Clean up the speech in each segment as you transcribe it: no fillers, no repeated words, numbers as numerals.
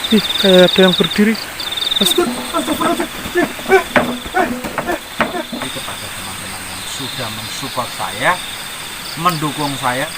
Ih, kayak ada yang berdiri. Jadi kepada teman-teman yang sudah mensupport saya, mendukung saya.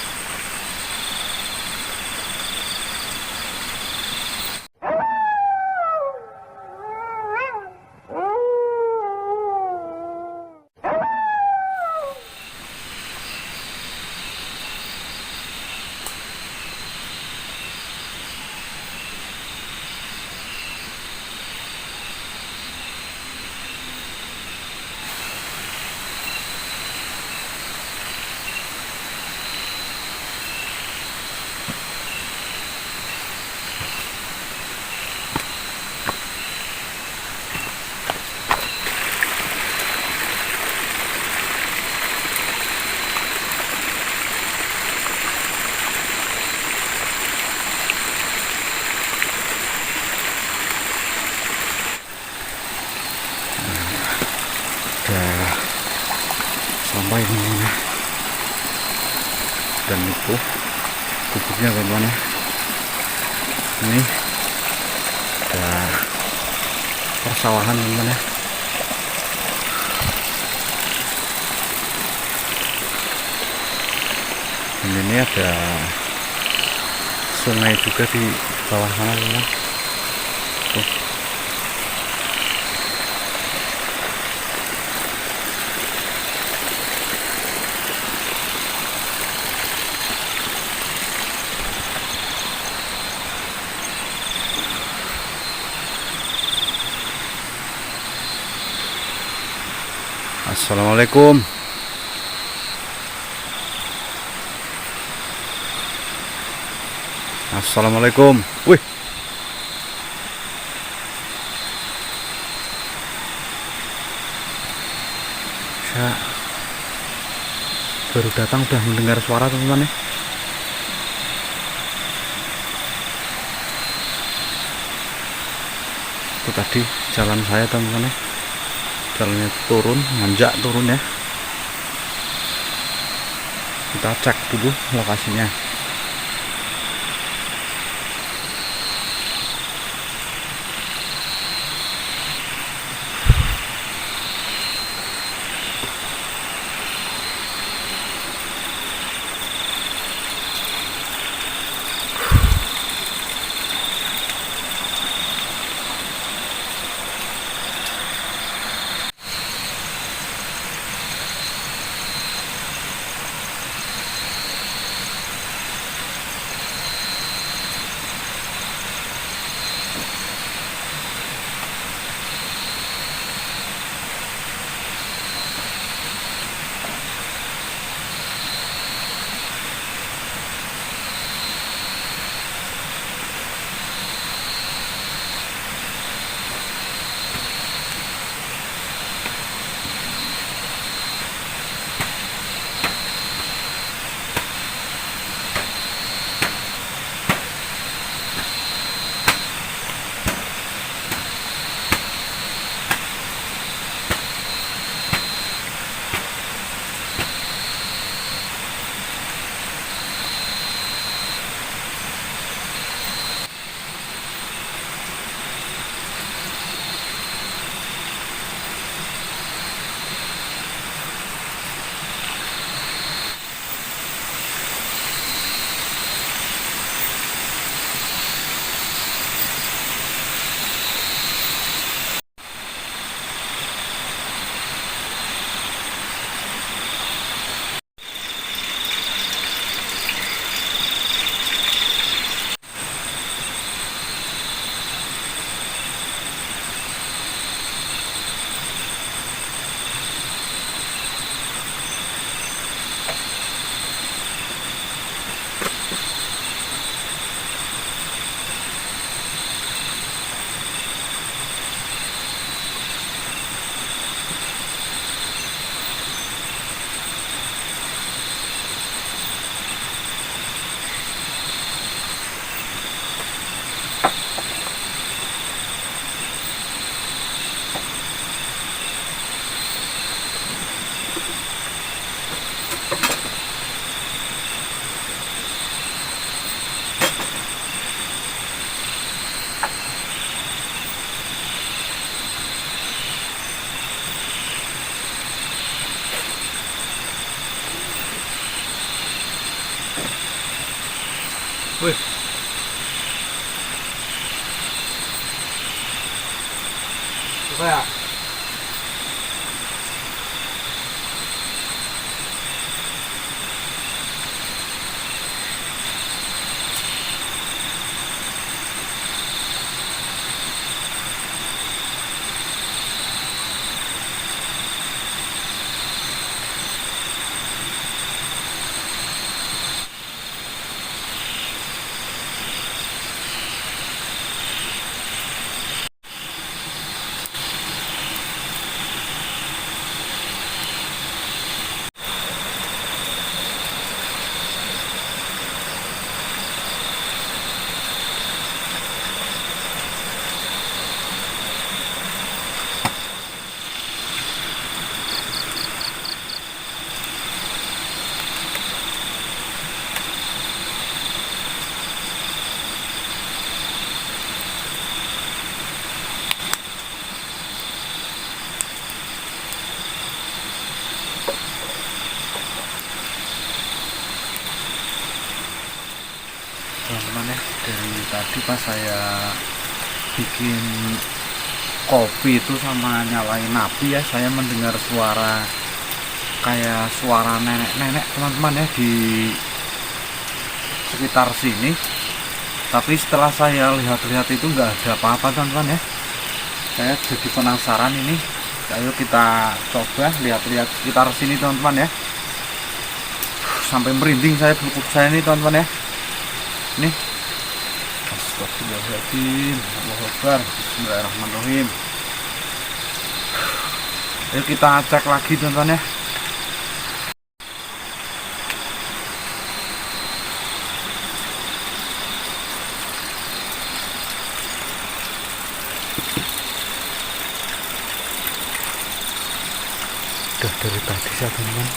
Udah sampai teman-teman ya. Dan itu kuburnya teman-teman ya. Ini ada persawahan teman-teman ya. Dan ini ada sungai juga di bawah sana teman-teman. Tuh. Assalamualaikum. Assalamualaikum. Wih. Saya baru datang udah mendengar suara teman-teman ya. Itu tadi jalan saya teman-teman ya. Jalannya turun, nanjak turun ya. Kita cek dulu lokasinya. Wih, coba ya. Teman-teman ya, dari tadi pas saya bikin kopi itu sama nyalain api ya, saya mendengar suara kayak suara nenek-nenek teman-teman ya di sekitar sini. Tapi setelah saya lihat-lihat itu nggak ada apa-apa teman-teman ya. Saya jadi penasaran ini. Ayo kita coba lihat-lihat sekitar sini teman-teman ya. Sampai merinding saya, pelukuk saya ini teman-teman ya. Nih, astagfirullahaladzim, Allahu Akbar, bismillahirrahmanirrahim. Ayo kita cek lagi teman-teman ya. Udah dari tadi saya teman-teman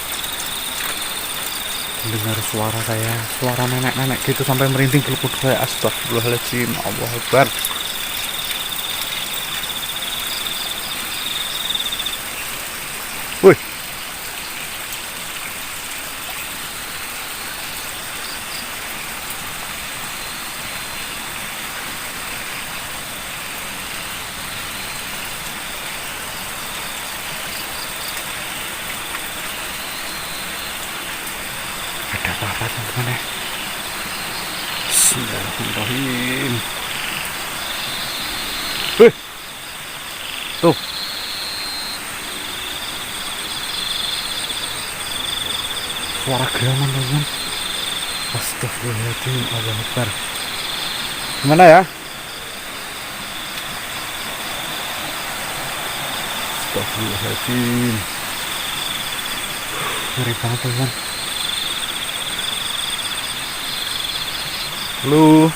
dengar suara kayak suara nenek-nenek gitu sampai merinding pelukuk saya. Astagfirullahaladzim, Allahu Akbar. Wih, ada apa-apa teman-teman ya. Bismillahirrahmanirrahim. Wih, tuh suara geraman teman-teman. Astagfirullahaladzim, Allahu Akbar. Gimana ya? Astagfirullahaladzim. Ngeri banget teman-teman. Halo.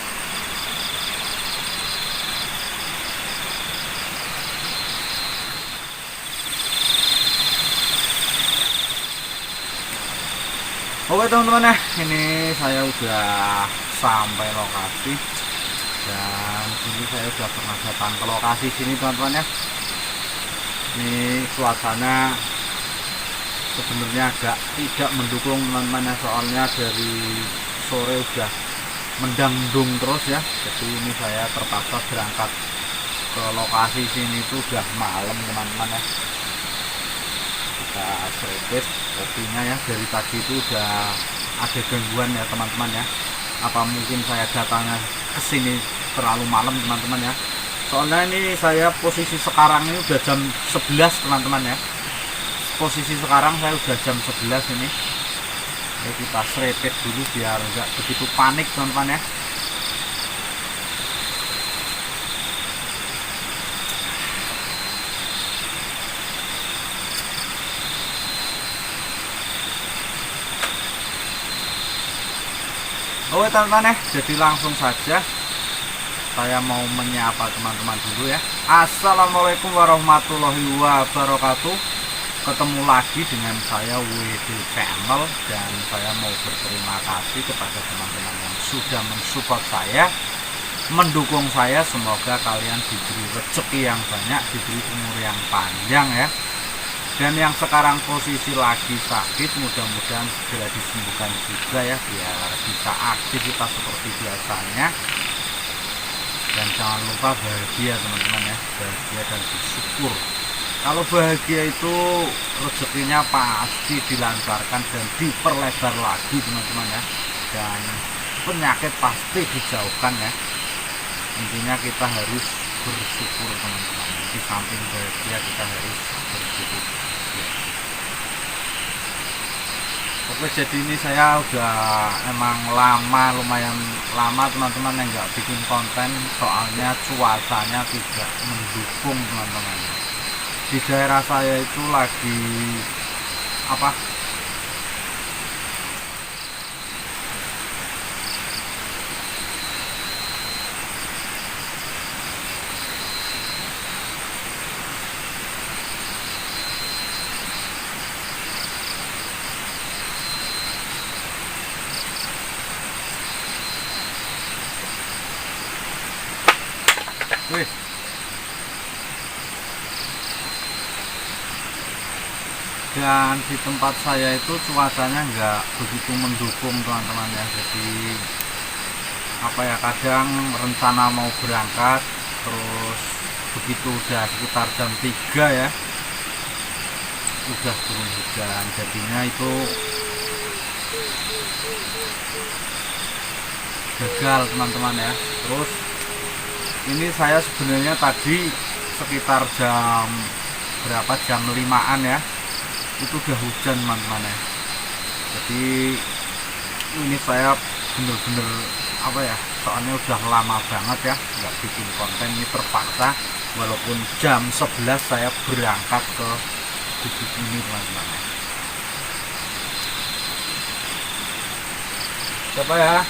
Oke teman-teman ya, ini saya udah sampai lokasi dan ini saya udah pernah datang ke lokasi sini teman-teman ya. Ini suasana sebenarnya agak tidak mendukung teman-teman ya, soalnya dari sore udah mendangdung terus ya. Jadi ini saya terpaksa berangkat ke lokasi sini itu udah malam teman-teman ya. Kita serepet kopinya ya, dari tadi itu udah ada gangguan ya teman-teman ya. Apa mungkin saya datangnya ke sini terlalu malam teman-teman ya. Soalnya ini saya posisi sekarang ini udah jam 11 teman-teman ya. Posisi sekarang saya udah jam 11 ini. Ayo kita serepet dulu biar enggak begitu panik teman-teman ya. Oke teman-teman ya, jadi langsung saja saya mau menyapa teman-teman dulu ya. Assalamualaikum warahmatullahi wabarakatuh. Ketemu lagi dengan saya WD Channel, dan saya mau berterima kasih kepada teman-teman yang sudah mensupport saya, mendukung saya. Semoga kalian diberi rezeki yang banyak, diberi umur yang panjang ya. Dan yang sekarang posisi lagi sakit, mudah-mudahan segera disembuhkan juga ya, biar bisa aktivitas seperti biasanya. Dan jangan lupa bahagia teman-teman ya, bahagia dan bersyukur. Kalau bahagia itu rezekinya pasti dilancarkan dan diperlebar lagi teman-teman ya, dan penyakit pasti dijauhkan ya. Intinya kita harus bersyukur teman-teman. Di samping bahagia kita harus bersyukur. Oke, jadi ini saya udah emang lumayan lama teman-teman yang nggak bikin konten, soalnya cuacanya tidak mendukung teman-teman. Di daerah saya itu lagi apa, wih, dan di tempat saya itu cuacanya nggak begitu mendukung teman-teman ya. Jadi apa ya, kadang rencana mau berangkat terus begitu udah sekitar jam 3 ya udah turun hujan, jadinya itu gagal teman-teman ya. Terus ini saya sebenarnya tadi sekitar jam berapa, jam 5-an ya, itu udah hujan teman-teman ya. Jadi ini saya bener-bener apa ya, soalnya udah lama banget ya nggak bikin konten, ini terpaksa walaupun jam 11 saya berangkat ke bukit ini teman-teman ya. Siapa ya?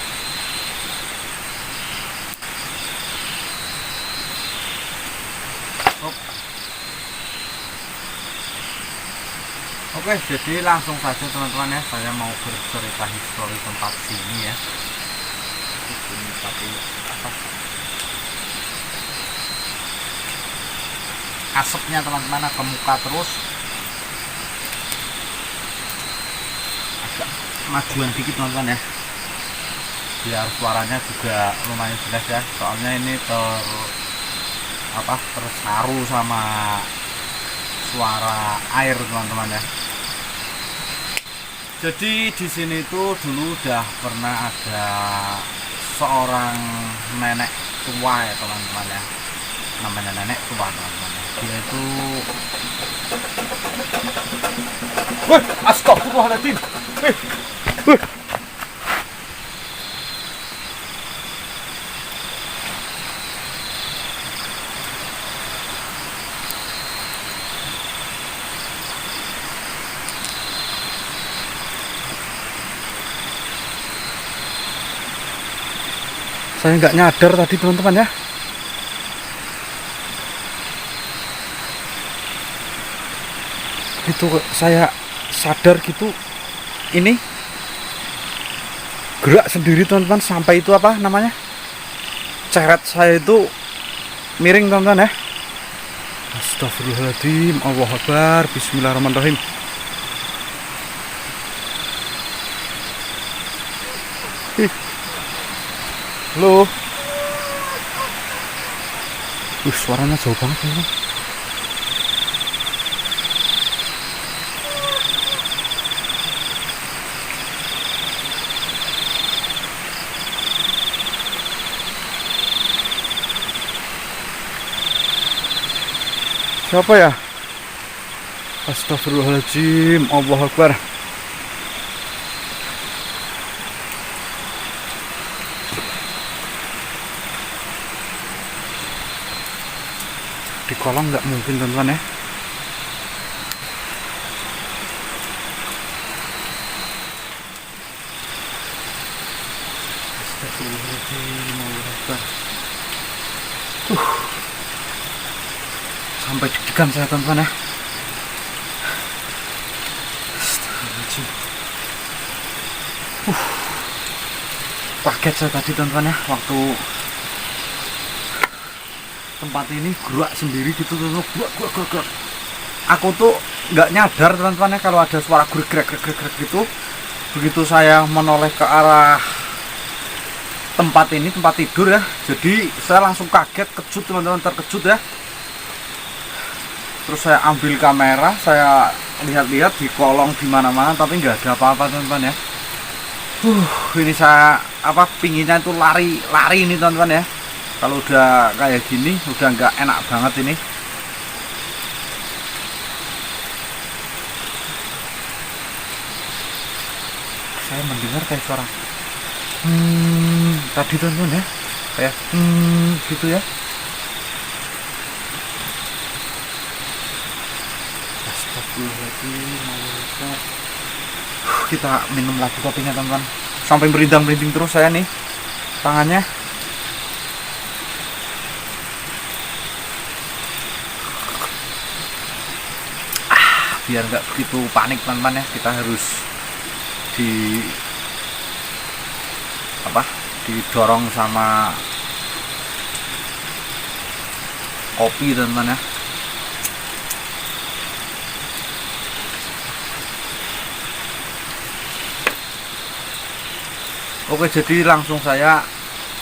Oke, jadi langsung saja teman-teman ya, saya mau bercerita histori tempat sini ya. Ini tapi apa? Asapnya teman-teman ke muka terus. Agak majuan dikit teman-teman ya, biar suaranya juga lumayan jelas ya. Soalnya ini tersaru sama suara air teman-teman ya. Jadi di sini tuh dulu udah pernah ada seorang nenek tua ya teman-teman ya, namanya nenek tua teman-teman ya. Dia itu, wih, astagfirullahaladzim, wih. Saya nggak nyadar tadi teman-teman ya. Itu saya sadar gitu, ini gerak sendiri teman-teman, sampai itu apa namanya, ceret saya itu miring teman-teman ya. Astagfirullahaladzim, Allahu Akbar, bismillahirrahmanirrahim. Halo. Suaranya jauh banget ini. Siapa ya? Astagfirullahaladzim, Allahu Akbar. Di kolam nggak mungkin teman-teman ya. Sampai deg-degan saya teman-teman ya. Kaget saya tadi teman-teman ya, waktu tempat ini gerak sendiri gitu teman-teman. Gerak. aku tuh nggak nyadar teman-teman ya kalau ada suara grek gitu. Begitu saya menoleh ke arah tempat ini, tempat tidur ya, jadi saya langsung kaget, kejut teman-teman, terkejut ya. Terus saya ambil kamera, saya lihat-lihat di kolong di mana-mana, tapi nggak ada apa-apa teman-teman ya. Ini saya pinginnya itu lari ini teman-teman ya. Kalau udah kayak gini udah nggak enak banget ini. Saya mendengar kayak suara tadi teman-teman ya, kayak gitu ya. Astagfirullahaladzim. Kita minum lagi kopinya teman-teman, sampai merinding terus saya nih tangannya. Biar nggak begitu panik teman-teman ya, kita harus didorong sama kopi teman-teman ya. Oke, jadi langsung saya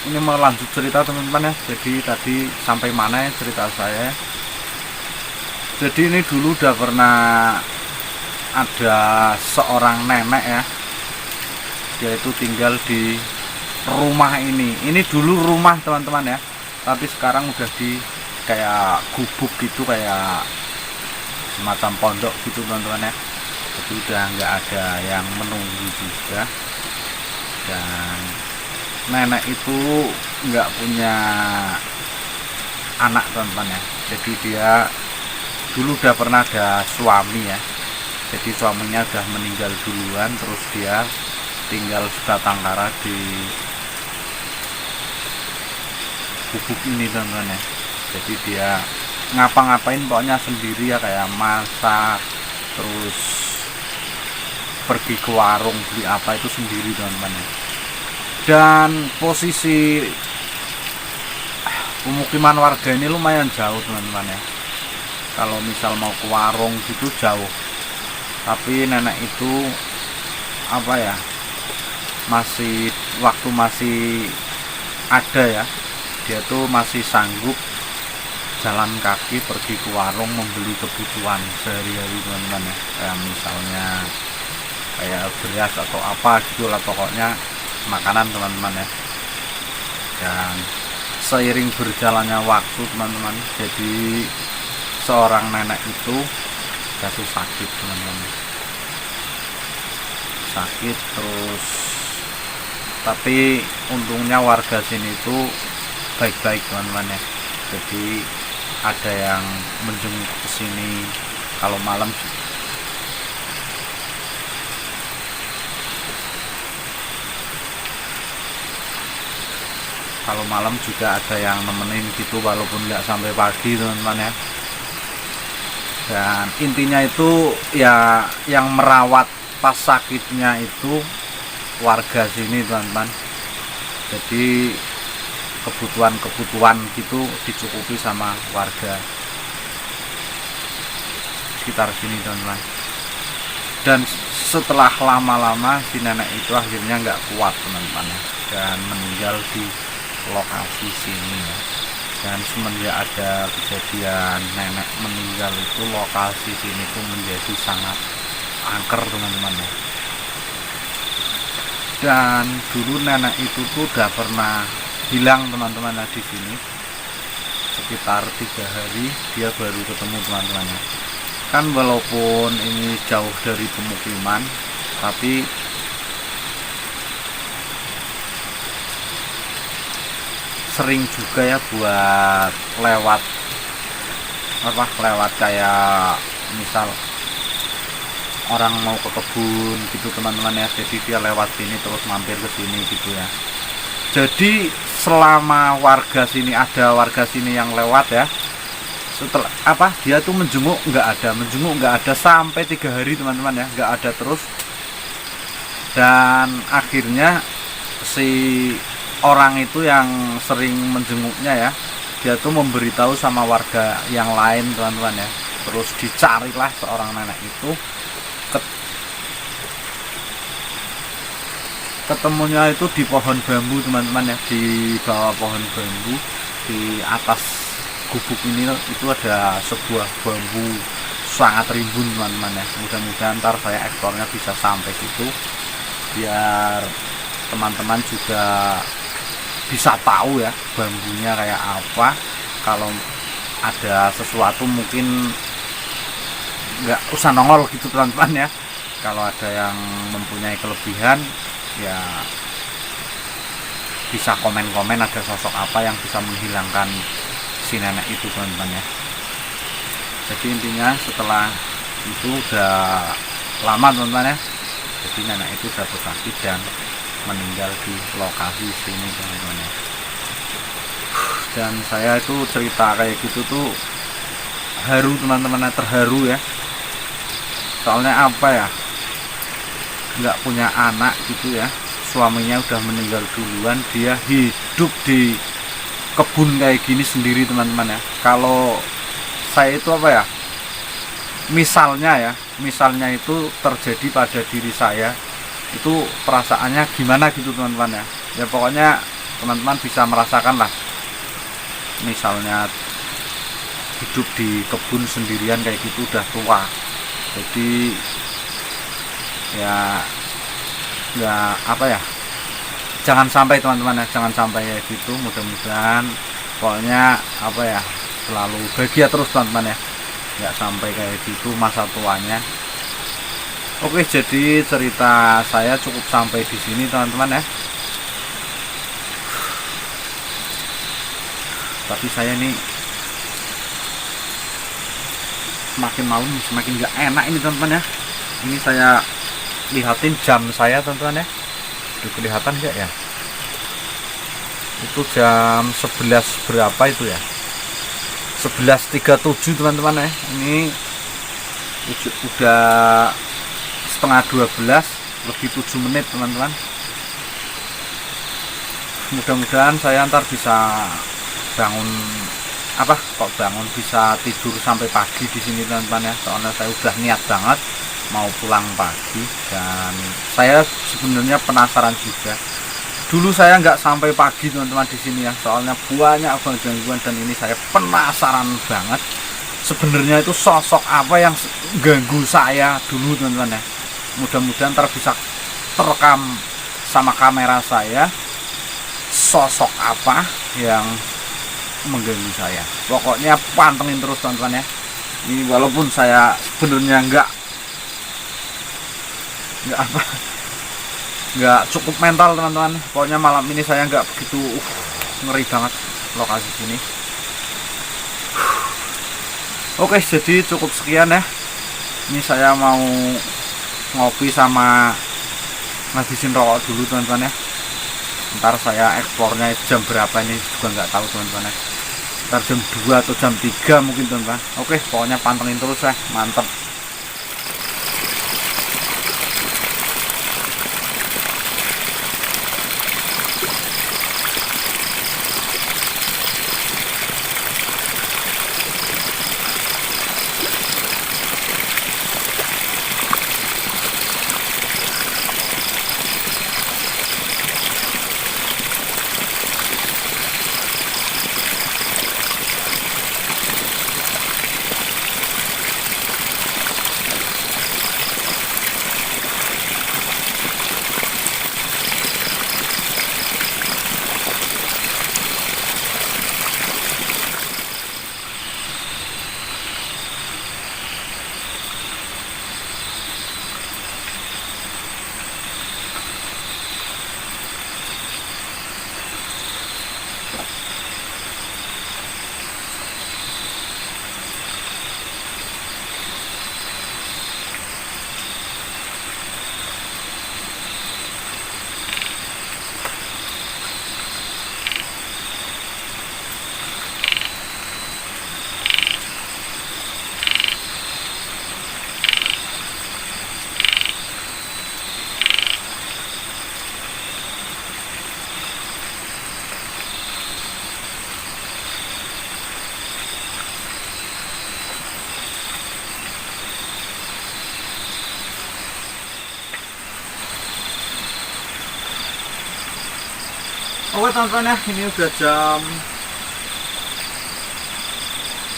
ini mau lanjut cerita teman-teman ya. Jadi tadi sampai mana ya cerita saya. Jadi ini dulu udah pernah ada seorang nenek ya, dia itu tinggal di rumah ini. Ini dulu rumah teman-teman ya, tapi sekarang udah di kayak gubuk gitu, kayak semacam pondok gitu teman-teman ya. Jadi udah nggak ada yang menunggu juga. Dan nenek itu nggak punya anak teman-teman ya. Jadi dia dulu udah pernah ada suami ya. Jadi suaminya udah meninggal duluan, terus dia tinggal sebatang kara di gubuk ini teman-teman ya. Jadi dia ngapa-ngapain pokoknya sendiri ya, kayak masak, terus pergi ke warung beli apa itu sendiri teman-teman ya. Dan posisi pemukiman warga ini lumayan jauh teman-teman ya. Kalau misal mau ke warung gitu jauh, tapi nenek itu waktu masih ada ya, dia tuh masih sanggup jalan kaki pergi ke warung membeli kebutuhan sehari-hari teman-teman ya. Kayak misalnya kayak beras atau apa gitu lah, pokoknya makanan teman-teman ya. Dan seiring berjalannya waktu teman-teman, jadi seorang nenek itu jatuh sakit teman-teman, sakit terus. Tapi untungnya warga sini itu baik-baik teman-teman ya. Jadi ada yang menjenguk ke sini kalau malam. Kalau malam juga ada yang nemenin gitu, walaupun nggak sampai pagi teman-teman ya. Dan intinya itu ya, yang merawat pas sakitnya itu warga sini teman-teman. Jadi kebutuhan gitu dicukupi sama warga sekitar sini teman-teman. Dan setelah lama-lama si nenek itu akhirnya nggak kuat teman-teman ya, dan meninggal di lokasi sini ya. Dan semenjak ada kejadian nenek meninggal itu, lokasi sini tuh menjadi sangat angker teman-teman ya. Dan dulu nenek itu tuh udah pernah hilang teman-teman ya di sini. Sekitar 3 hari dia baru ketemu teman-teman ya. Kan walaupun ini jauh dari pemukiman, tapi sering juga ya buat lewat kayak misal orang mau ke kebun gitu teman-teman ya. Jadi dia lewat sini terus mampir ke sini gitu ya. Jadi selama warga sini yang lewat ya, setelah dia tuh menjenguk nggak ada sampai 3 hari teman-teman ya, nggak ada terus. Dan akhirnya si orang itu yang sering menjenguknya ya, dia tuh memberitahu sama warga yang lain teman-teman ya. Terus dicarilah seorang nenek itu, ketemunya itu di pohon bambu teman-teman ya, di bawah pohon bambu di atas gubuk ini itu ada sebuah bambu sangat rimbun teman-teman ya. Mudah-mudahan ntar saya ekspornya bisa sampai situ biar teman-teman juga bisa tahu ya bambunya kayak apa. Kalau ada sesuatu mungkin nggak usah nongol gitu teman-teman ya. Kalau ada yang mempunyai kelebihan ya bisa komen-komen ada sosok apa yang bisa menghilangkan si nenek itu teman-teman ya. Jadi intinya setelah itu udah lama teman-teman ya, jadi nenek itu jatuh sakit dan meninggal di lokasi sini teman-teman ya. Dan saya itu cerita kayak gitu tuh haru teman-teman, terharu ya. Soalnya apa ya, nggak punya anak gitu ya, suaminya udah meninggal duluan, dia hidup di kebun kayak gini sendiri teman-teman ya. Kalau saya itu apa ya, misalnya itu terjadi pada diri saya, itu perasaannya gimana gitu teman-teman ya. Ya pokoknya teman-teman bisa merasakan lah, misalnya hidup di kebun sendirian kayak gitu udah tua. Jadi ya nggak apa ya, jangan sampai teman-teman ya, jangan sampai kayak gitu. Mudah-mudahan pokoknya apa ya, selalu bahagia terus teman-teman ya, nggak sampai kayak gitu masa tuanya. Oke, jadi cerita saya cukup sampai di sini teman-teman ya. Tapi saya nih semakin malam semakin nggak enak ini teman-teman ya. Ini saya lihatin jam saya teman-teman ya, kelihatan nggak ya, itu jam 11 berapa itu ya, 11.37 teman-teman ya. Ini udah setengah 12 lebih 7 menit teman-teman. Mudah-mudahan saya ntar bisa bangun bisa tidur sampai pagi di sini teman-teman ya. Soalnya saya udah niat banget mau pulang pagi, dan saya sebenarnya penasaran juga. Dulu saya nggak sampai pagi teman-teman di sini ya, soalnya banyak gangguan, dan ini saya penasaran banget sebenarnya itu sosok apa yang ganggu saya dulu teman-teman ya. Mudah-mudahan ntar bisa terekam sama kamera saya sosok apa yang mengganggu saya. Pokoknya pantengin terus teman-teman ya. Ini walaupun saya sebenarnya nggak cukup mental teman-teman, pokoknya malam ini saya nggak begitu ngeri banget lokasi sini. Oke, jadi cukup sekian ya. Ini saya mau ngopi sama ngabisin rokok dulu teman-teman ya. Ntar saya ekspornya jam berapa ini juga nggak tahu teman-teman ya. Ntar jam 2 atau jam 3 mungkin teman-teman. Oke, pokoknya pantengin terus ya, mantep. Oke teman-teman ya, ini udah jam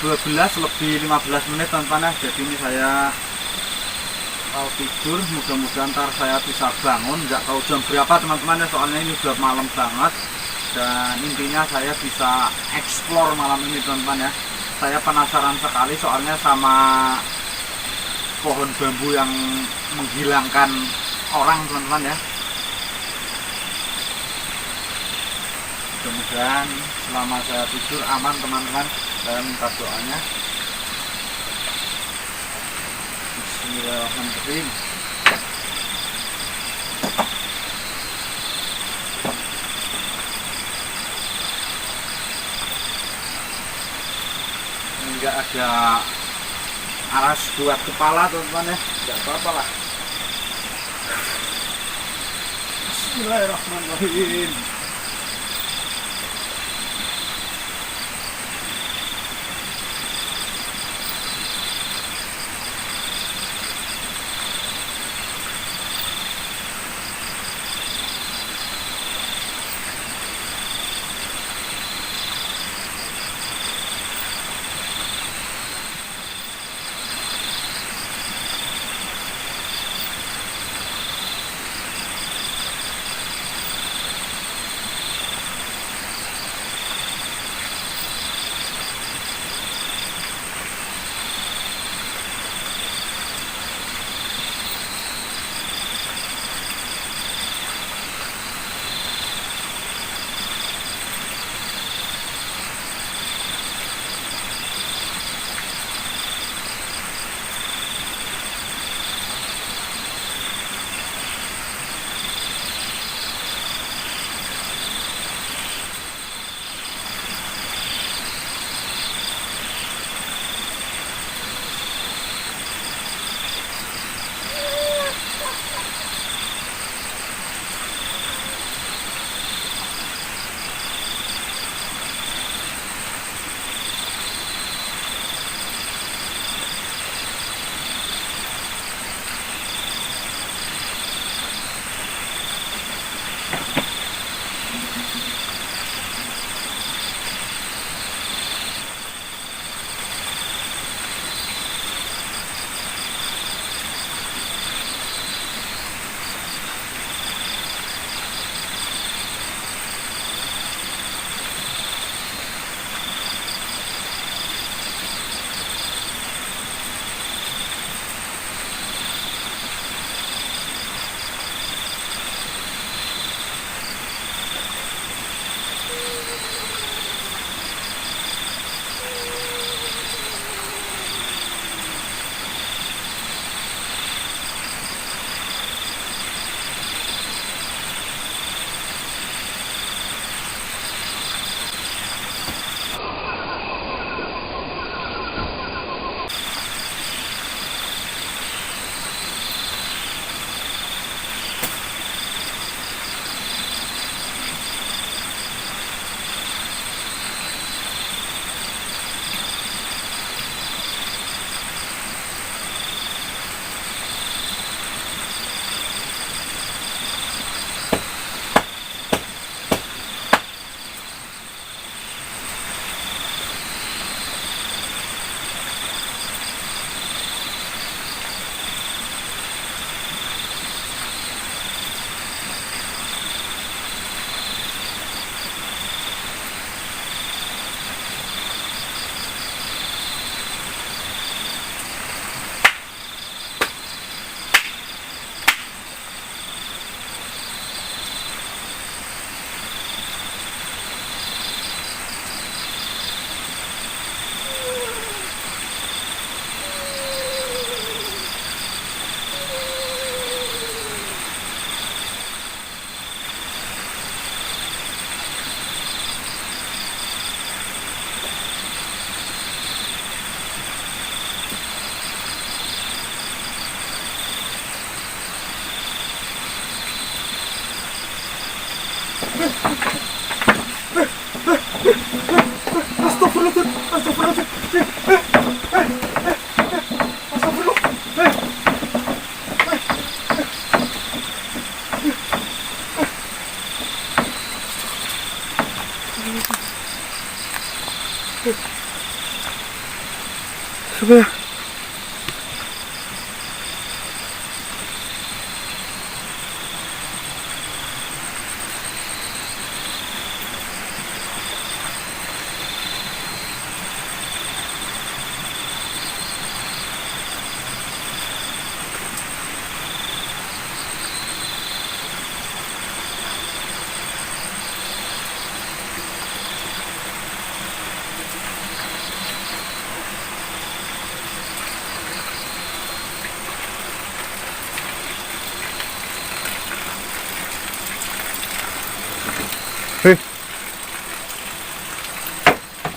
12 lebih 15 menit teman-teman ya. Jadi ini saya mau tidur, mudah-mudahan ntar saya bisa bangun. Nggak tahu jam berapa teman-teman ya, soalnya ini udah malam banget. Dan intinya saya bisa explore malam ini teman-teman ya. Saya penasaran sekali soalnya sama pohon bambu yang menghilangkan orang teman-teman ya. Mudah-mudahan selama saya tidur aman teman-teman. Saya minta doanya. Bismillahirrahmanirrahim. Enggak ada alas buat kepala teman-teman ya, enggak apa-apa lah. Bismillahirrahmanirrahim. Coba ya.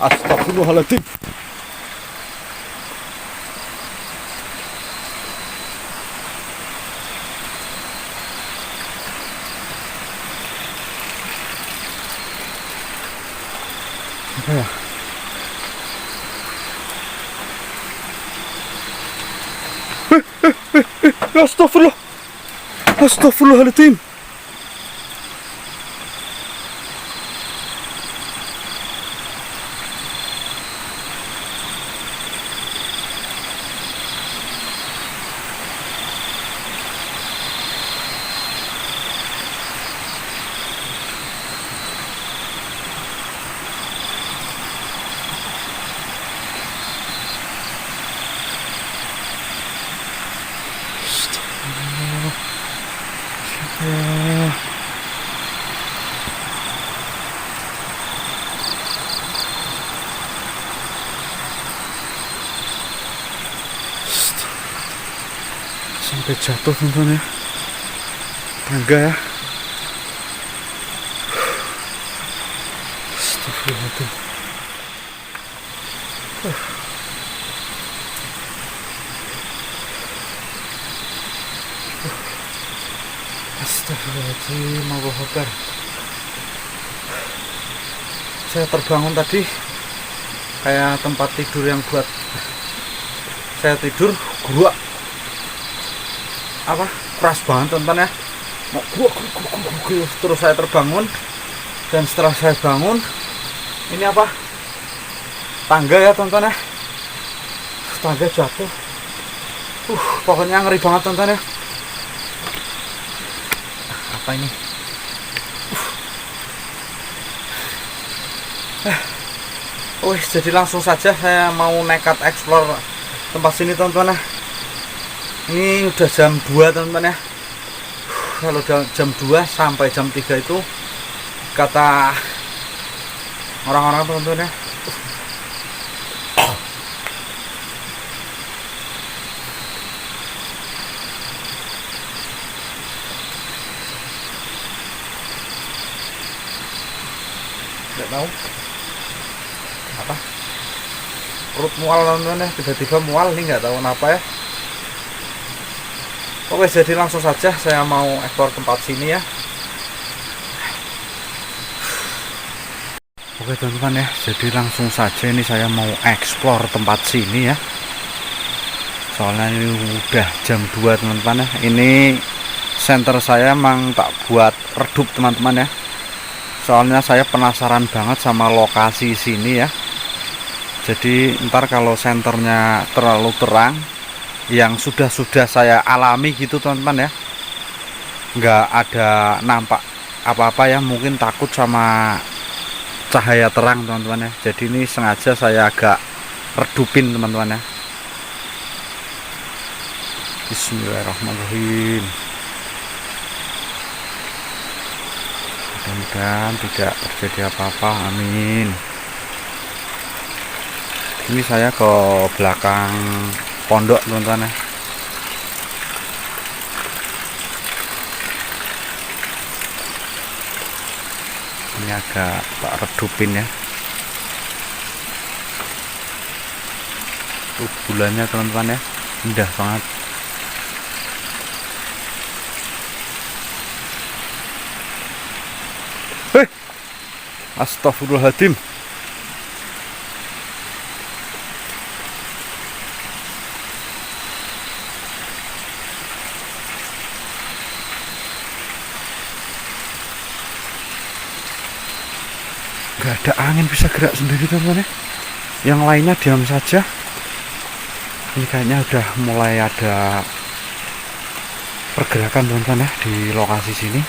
Astagfirullahaladzim. Apa ya? Astagfirullah. Astagfirullahaladzim. Sampai jatuh teman-teman ya, tangga ya. Astagfirullahaladzim. Astagfirullahaladzim, Allahu Akbar. Saya terbangun tadi kayak tempat tidur yang buat saya tidur, gua apa keras banget teman-teman ya. Terus saya terbangun, dan setelah saya bangun ini apa, tangga ya teman-teman ya, tangga jatuh. Pokoknya ngeri banget teman-teman ya. Apa ini? Jadi langsung saja saya mau nekat explore tempat sini teman-teman ya. Ini udah jam 2 teman-teman ya. Kalau jam 2 sampai jam 3 itu kata orang-orang teman-teman ya, nggak tahu apa, perut mual teman-teman ya, tiba-tiba mual nih, nggak tahu kenapa ya. Oke, jadi langsung saja saya mau ekspor tempat sini ya. Oke teman-teman ya, jadi langsung saja ini saya mau eksplor tempat sini ya. Soalnya ini udah jam 2 teman-teman ya. Ini center saya emang tak buat redup teman-teman ya. Soalnya saya penasaran banget sama lokasi sini ya. Jadi ntar kalau senternya terlalu terang, yang sudah saya alami gitu teman-teman ya, nggak ada nampak apa-apa ya, mungkin takut sama cahaya terang teman-teman ya. Jadi ini sengaja saya agak redupin teman-teman ya. Bismillahirrahmanirrahim. Mudah-mudahan tidak terjadi apa-apa, amin. Ini saya ke belakang pondok teman-teman ya. Ini agak tak redupin ya. Tuh bulannya teman-teman ya, indah banget. Astagfirullahaladzim. Gak ada angin, bisa gerak sendiri teman-teman ya. Yang lainnya diam saja. Ini kayaknya udah mulai ada pergerakan teman-teman ya di lokasi sini.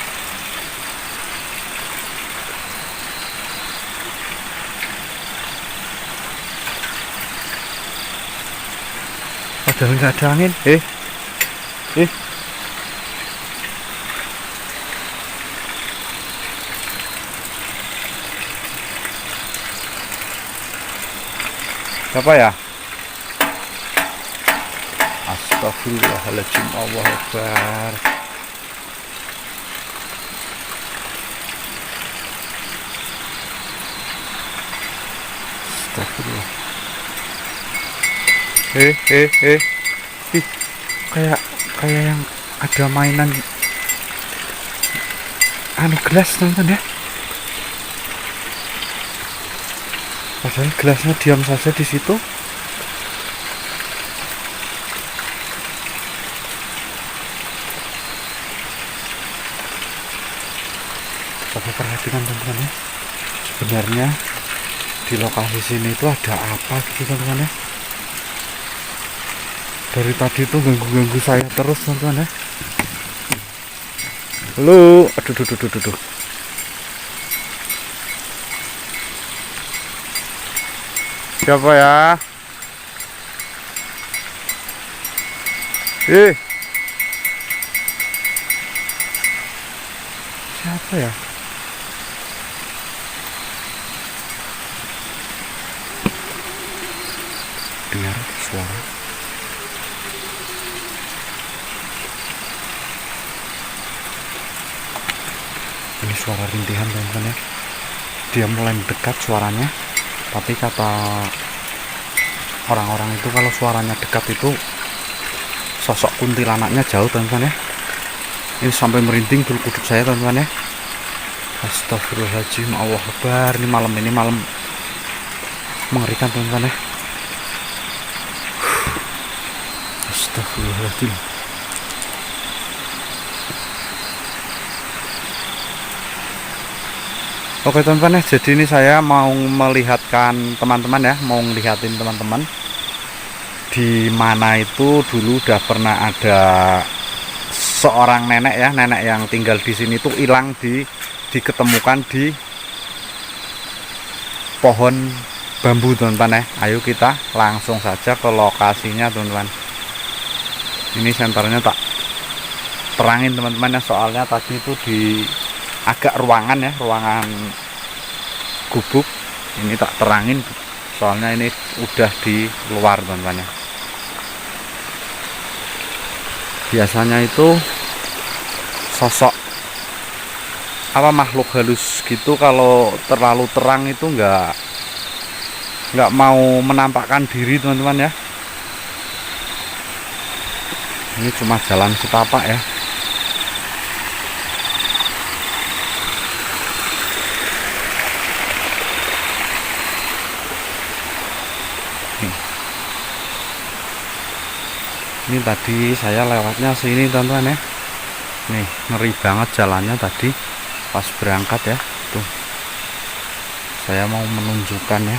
Padahal nggak ada angin. Siapa ya? Astagfirullahaladzim, Allahu Akbar. Astagfirullah. Ih, kayak yang ada mainan anu gelas teman-teman ya. Padahal gelasnya diam saja di situ. Coba perhatikan teman-teman ya. Sebenarnya di lokasi sini itu ada apa gitu teman-teman ya. Dari tadi itu ganggu-ganggu saya terus teman-teman ya. Halo, aduh. Siapa ya? Siapa ya? Dengar suara. Ini suara rintihan teman-teman ya. Dia mulai dekat suaranya. Tapi kata orang-orang itu kalau suaranya dekat itu sosok kuntilanaknya jauh teman-teman ya. Ini sampai merinding bulu kuduk saya teman-teman ya. Astagfirullahaladzim, Allah Akbar. Ini malam mengerikan teman-teman ya. Astagfirullahaladzim. Oke teman-teman ya, jadi ini saya mau melihatkan teman-teman ya, mau ngelihatin teman-teman di mana itu dulu udah pernah ada seorang nenek ya, nenek yang tinggal di sini tuh hilang diketemukan di pohon bambu teman-teman ya. Ayo kita langsung saja ke lokasinya teman-teman. Ini senternya tak terangin teman-teman ya, soalnya tadi itu di agak ruangan ya, ruangan gubuk ini tak terangin soalnya ini udah di luar teman-teman ya. Biasanya itu sosok apa makhluk halus gitu kalau terlalu terang itu nggak mau menampakkan diri teman-teman ya. Ini cuma jalan setapak ya. Ini tadi saya lewatnya sini teman-teman ya. Nih ngeri banget jalannya tadi pas berangkat ya. Tuh saya mau menunjukkan ya.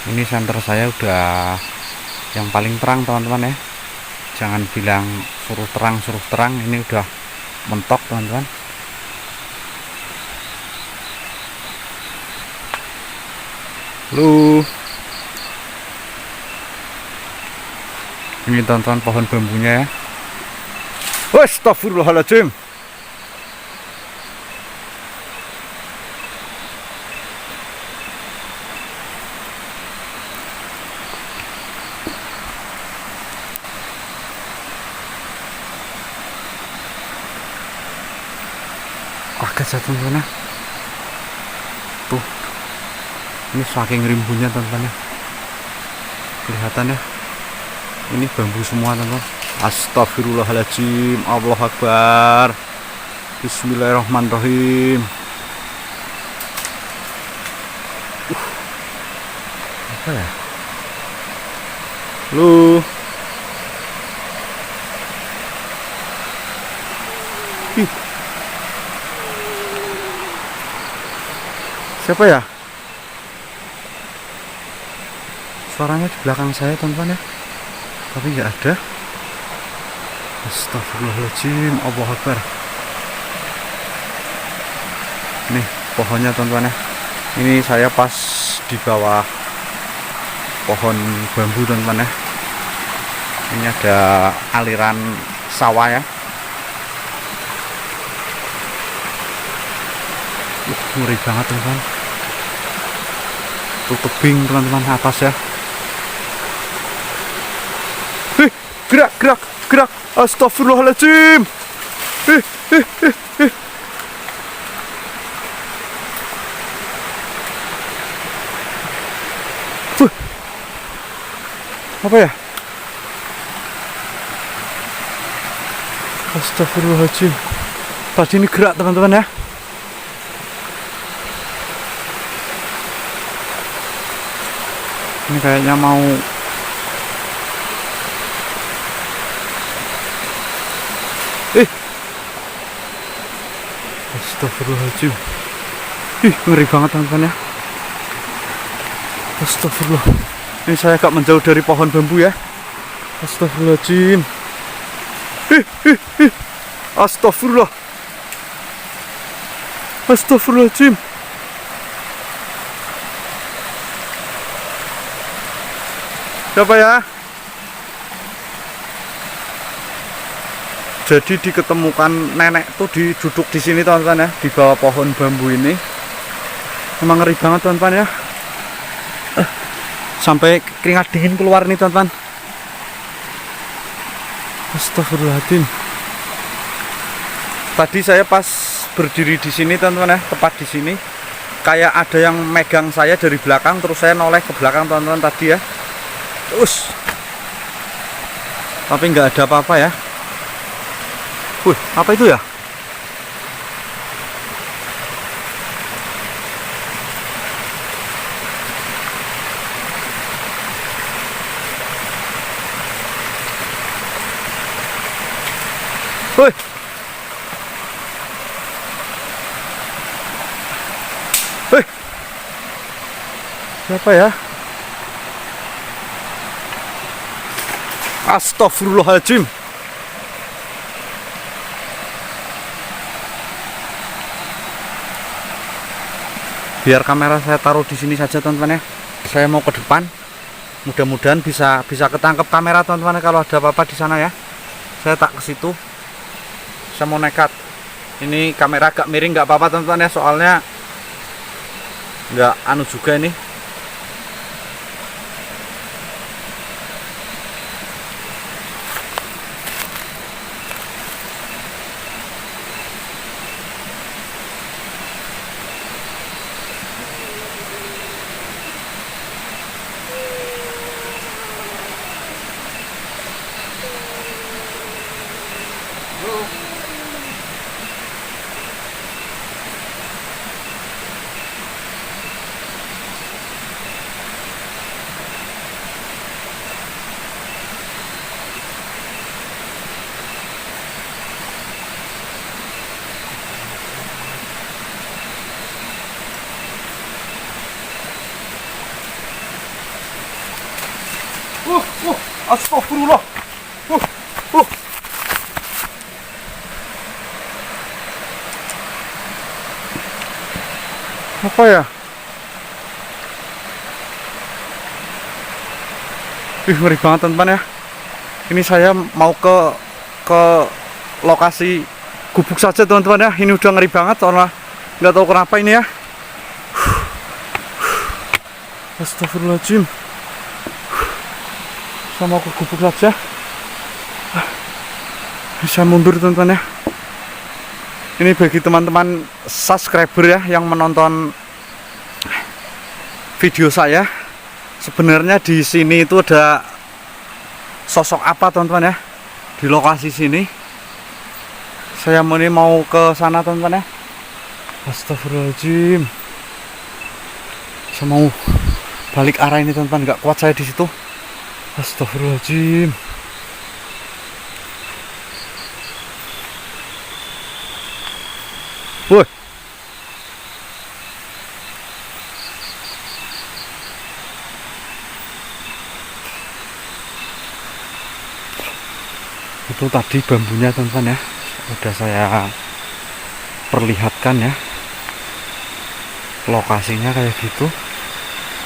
Ini senter saya udah yang paling terang teman-teman ya. Jangan bilang suruh terang, ini udah mentok teman-teman. Lu ini teman-teman pohon bambunya ya. Astagfirullahaladzim. Kaget saya teman-teman. Tuh ini saking rimbunnya teman-teman ya, kelihatan ya, ini bambu semua teman-teman. Astagfirullahaladzim, Allahu Akbar, Bismillahirrahmanirrahim. Apa ya lu? Siapa ya? Suaranya di belakang saya teman-teman ya, tapi nggak ada. Astagfirullahaladzim, Allahu Akbar. Nih pohonnya teman-teman ya. Ini saya pas di bawah pohon bambu teman-teman ya. Ini ada aliran sawah ya. Ngeri banget teman-teman. Tuh tebing teman-teman atas ya. Gerak, gerak, gerak. Astagfirullahaladzim. Apa ya? Astagfirullahaladzim. Tadi ini gerak teman-teman ya. Ini kayaknya mau Astagfirullahaladzim. Ngeri banget teman-teman ya. Astagfirullah. Ini saya agak menjauh dari pohon bambu ya. Astagfirullahaladzim. Astagfirullah. Astagfirullahaladzim. Siapa ya? Jadi diketemukan nenek tuh duduk di sini teman-teman ya, di bawah pohon bambu ini. Emang ngeri banget teman-teman ya. Sampai keringat dingin keluar nih teman-teman. Astagfirullahaladzim. Tadi saya pas berdiri di sini teman-teman ya, tepat di sini, kayak ada yang megang saya dari belakang, terus saya noleh ke belakang teman-teman tadi ya. Terus, tapi nggak ada apa-apa ya. Apa itu ya? Woi. Woi. Siapa ya? Astagfirullahaladzim. Biar kamera saya taruh di sini saja teman-teman ya. Saya mau ke depan. Mudah-mudahan bisa ketangkep kamera teman-teman kalau ada apa-apa di sana ya. Saya tak ke situ. Saya mau nekat. Ini kamera agak miring nggak apa-apa teman-teman ya, soalnya nggak anu juga ini. Astagfirullah. Apa ya? Ngeri banget teman-teman ya. Ini saya mau ke lokasi gubuk saja teman-teman ya. Ini udah ngeri banget soalnya nggak tahu kenapa ini ya. Astagfirullahaladzim. Saya mau ke gubuk saja. Bisa mundur teman-teman ya. Ini bagi teman-teman subscriber ya yang menonton video saya. Sebenarnya di sini itu ada sosok apa teman-teman ya? Di lokasi sini. Saya mau ke sana teman-teman ya. Astagfirullahaladzim. Saya mau balik arah ini teman-teman, nggak kuat saya di situ. Astagfirullahaladzim. Woi. Itu tadi bambunya teman-teman ya, udah saya perlihatkan ya, lokasinya kayak gitu,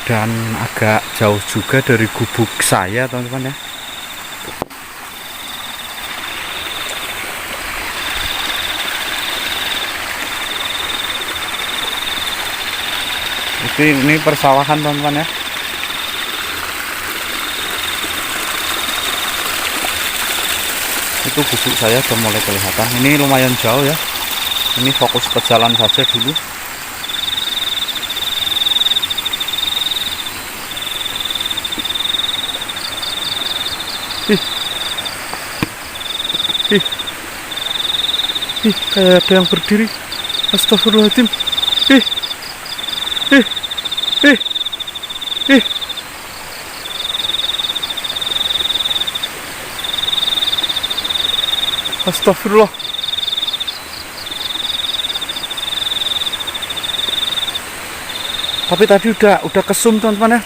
dan agak jauh juga dari gubuk saya teman-teman ya. Ini persawahan teman-teman ya. Itu gubuk saya sudah mulai kelihatan. Ini lumayan jauh ya. Ini fokus ke jalan saja dulu. Kayak ada yang berdiri. Astagfirullahaladzim. Astagfirullah. Tapi tadi udah kesum teman-teman ya.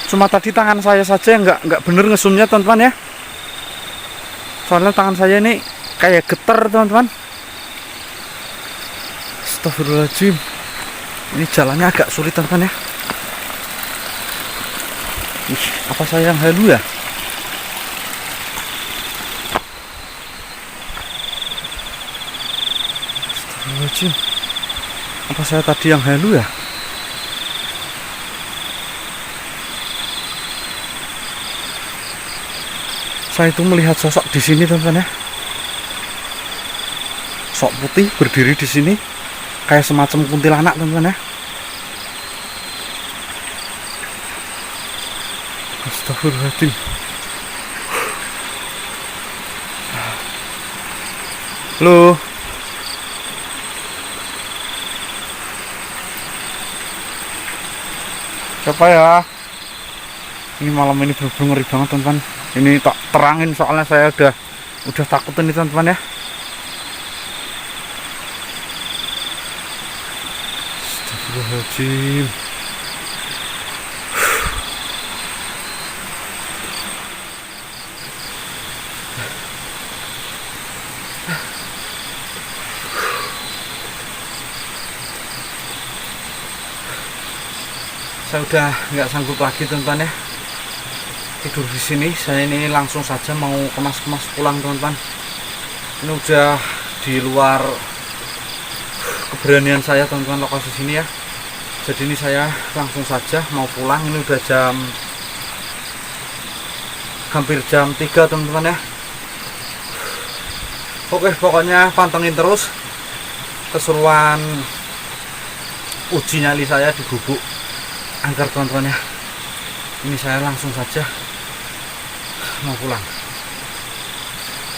Cuma tadi tangan saya saja nggak bener ngesumnya teman-teman ya. Soalnya tangan saya ini kayak getar teman-teman. Astagfirullahaladzim. Ini jalannya agak sulit teman-teman ya. Apa saya yang halu ya? Astagfirullahaladzim. Apa saya tadi yang halu ya? Saya itu melihat sosok di sini teman-teman ya. Sok putih berdiri di sini kayak semacam kuntilanak teman-teman ya. Astagfirullahaladzim. Halo. Siapa ya? Ini malam ini bener-bener ngeri banget teman-teman. Ini tak terangin soalnya saya udah takut ini teman-teman ya. Astagfirullahaladzim. Saya udah nggak sanggup lagi teman-teman ya tidur di sini. Saya ini langsung saja mau kemas-kemas pulang teman-teman. Ini udah di luar keberanian saya teman-teman lokasi sini ya. Jadi ini saya langsung saja mau pulang. Ini udah hampir jam 3 teman-teman ya. Oke, pokoknya pantengin terus keseruan uji nyali saya di gubuk angker teman-teman ya. Ini saya langsung saja mau pulang.